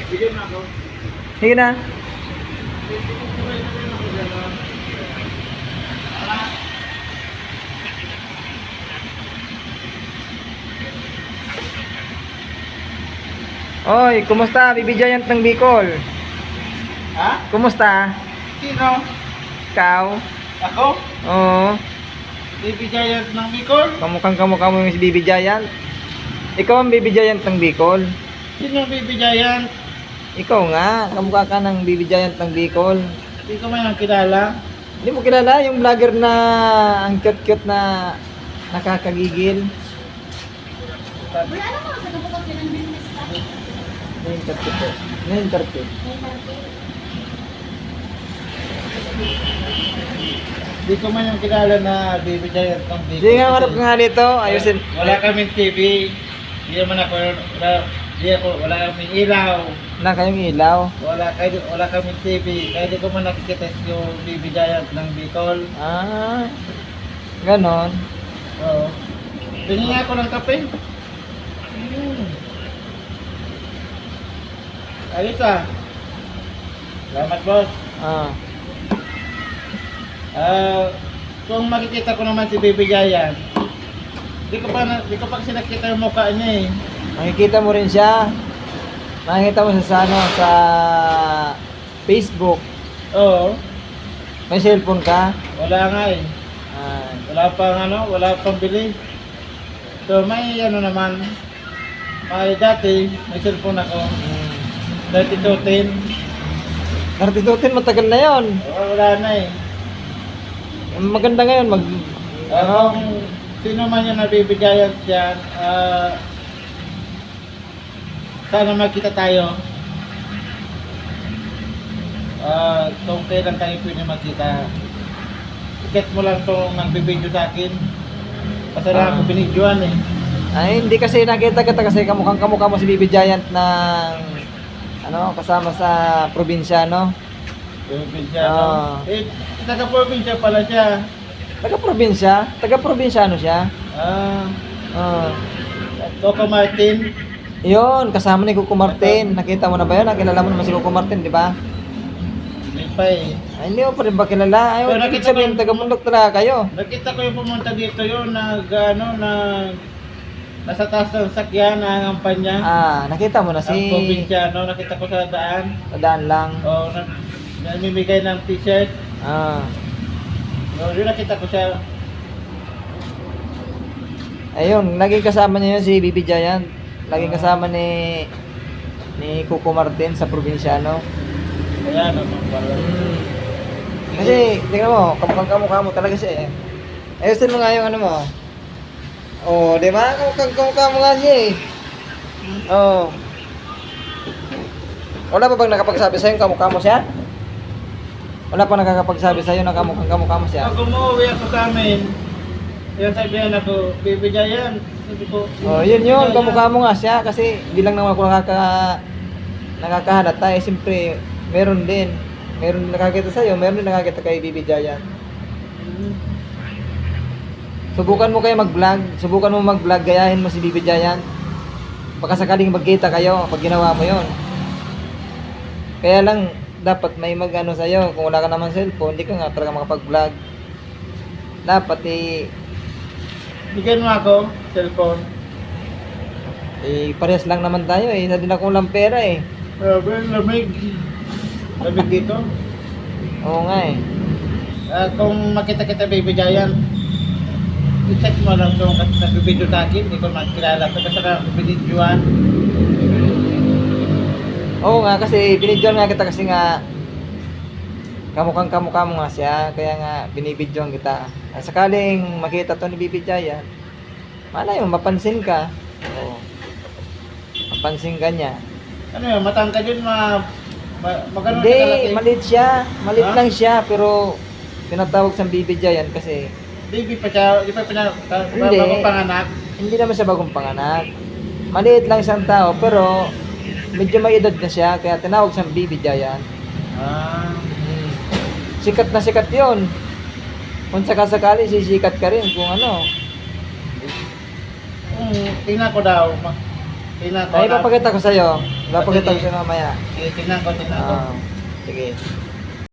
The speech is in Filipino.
Bigyan mo ako. Sige na. Oy, kumusta? Bibi Giant ng Bicol. Ha? Kumusta? Sino? Ikaw? Ako? Oo. Baby Giant ng Bicol? Kamukhang kamukha mo yung si Bibi Giant. Ikaw ang Bibi Giant ng Bicol. Sino ang Baby Giant? Ikaw nga, kamukha ka ng Bibi Giant ng Bicol. Hindi ko man ang kilala. Hindi mo kilala yung vlogger na ang cute-cute na nakakagigil? Sabi, Wala naman sa kapag ng business ka. 9:30 po. 9:30. hindi ko man ang kilala na Baby Giant ng Bicol. Sige nga, harap ka nga dito. Ayusin. Wala kaming TV. Hindi naman ako, wala kaming ilaw. Na kayong ilaw. Wala kaming TV. Kaya di ko man nakikita yung Baby Giant ng Bicol. Ah, ganon. Oo. Tingin nga ako ng kape. Ayos ah. Salamat boss. Ah. Kung makikita ko naman si Baby Giant, di ko pa kasi nakita yung mukha niya eh. Makikita mo rin siya. Makikita mo siya sa ano, sa Facebook. Oo. May cellphone ka? Wala nga eh. Ah, Wala pang bili. So may ano naman, dati may cellphone ako, 3210. 3210 matagal na yon. Wala na eh. Ang maganda ngayon Kung sino man yung Baby Giant yan, sana magkita tayo. Kung kailan tayo pwede magkita, ikat mo lang itong nagbibideo sa akin. Kasi lang ako binidyoan eh. Ay, hindi kasi nakita kita kasi kamukhang kamukha mo si Bibi Giant ng ano, kasama sa probinsya, no? Probinsya, Ah. no? Taga-probinsya pala siya. Taga-probinsya? Taga-probinsyano siya? Ah, Ah. Coco Martin. Yun, kasama ni Coco Martin. Nakita mo na ba yun? Nakilala mo naman si Coco Martin, di ba? Hindi pa eh. Ay, hindi mo pa rin ba kilala? Ay, Pero ibig nakita sabihin, ko- taga-mundok talaga kayo. Nakita ko yung pumunta dito yun, nasa taas ng sakyan, nangangampan niya. Ah, nakita mo na Ang si... probinsyano, nakita ko sa daan. Daan lang. O, namimigay ng t-shirt. Ah. O, yun nakita ko siya. Ayun, naging kasama niya yun si Bibi Giant. Laging kasama ni Coco Martin sa probinsyano. Kaya naman pala. Kasi, tingnan mo, kamukha mo talaga siya eh. Ayusin mo nga yung ano mo. Oh, di ba? Kamukha mo nga siya eh. Oh. Wala pa bang nakapagsabi sa'yo kamukha mo siya? Wala pa nakakapagsabi sa'yo na kamukha mo siya? Pag umuwi ako sa amin, yung sabihan ako, Baby Giant. Sabi ko, Oh, yun yun, kamukha mo nga siya kasi hindi lang naman ako nakakahalata eh. Siyempre, meron din nakakita sa'yo, meron din nakakita kay Bibi Giant. Subukan mo kayo mag-vlog, gayahin mo si Bibi Giant. Baka sakaling magkita kayo pag ginawa mo yon. Kaya lang, dapat may mag-ano sa'yo. Kung wala ka naman cellphone, hindi ka nga talaga makapag-vlog. Dapat bigyan mo ako, cellphone. parehas lang naman tayo eh. Isa din akong lang pera eh. Grabe, lamig. Lamig dito. Oo nga eh. Kung makita kita Baby Giant, i-check mo lang kung nagbibideo sa akin, hindi ko makilala ko kasi binidyoan. Oo nga, kasi binidyoan nga kita kasi nga kamukhang kamukha mo nga siya, kaya nga binibidyoan kita. Sakaling makita to ni Bibi Giant, malay mo, mapansin ka. Oo. Mapansin ka niya. Ano yun, matangkad yun, magano Hindi, kalaki? maliit siya. Maliit Ha? lang siya, pero tinatawag sa Bibi Giant kasi Baby pa siya, di pa Hindi. bagong panganak. hindi naman siya bagong panganak. Maliit lang siyang tao, pero medyo may edad na siya, kaya tinawag siyang Bibi Giant. Ah, Sikat na sikat yun. Kung sakasakali, sisikat ka rin kung ano. tingnan ko daw. Tingnan ko. Ay, ipapakita ko sa'yo. Ipapakita ko Sige. sa'yo mamaya. Sige, tingnan ko. Ah. Sige.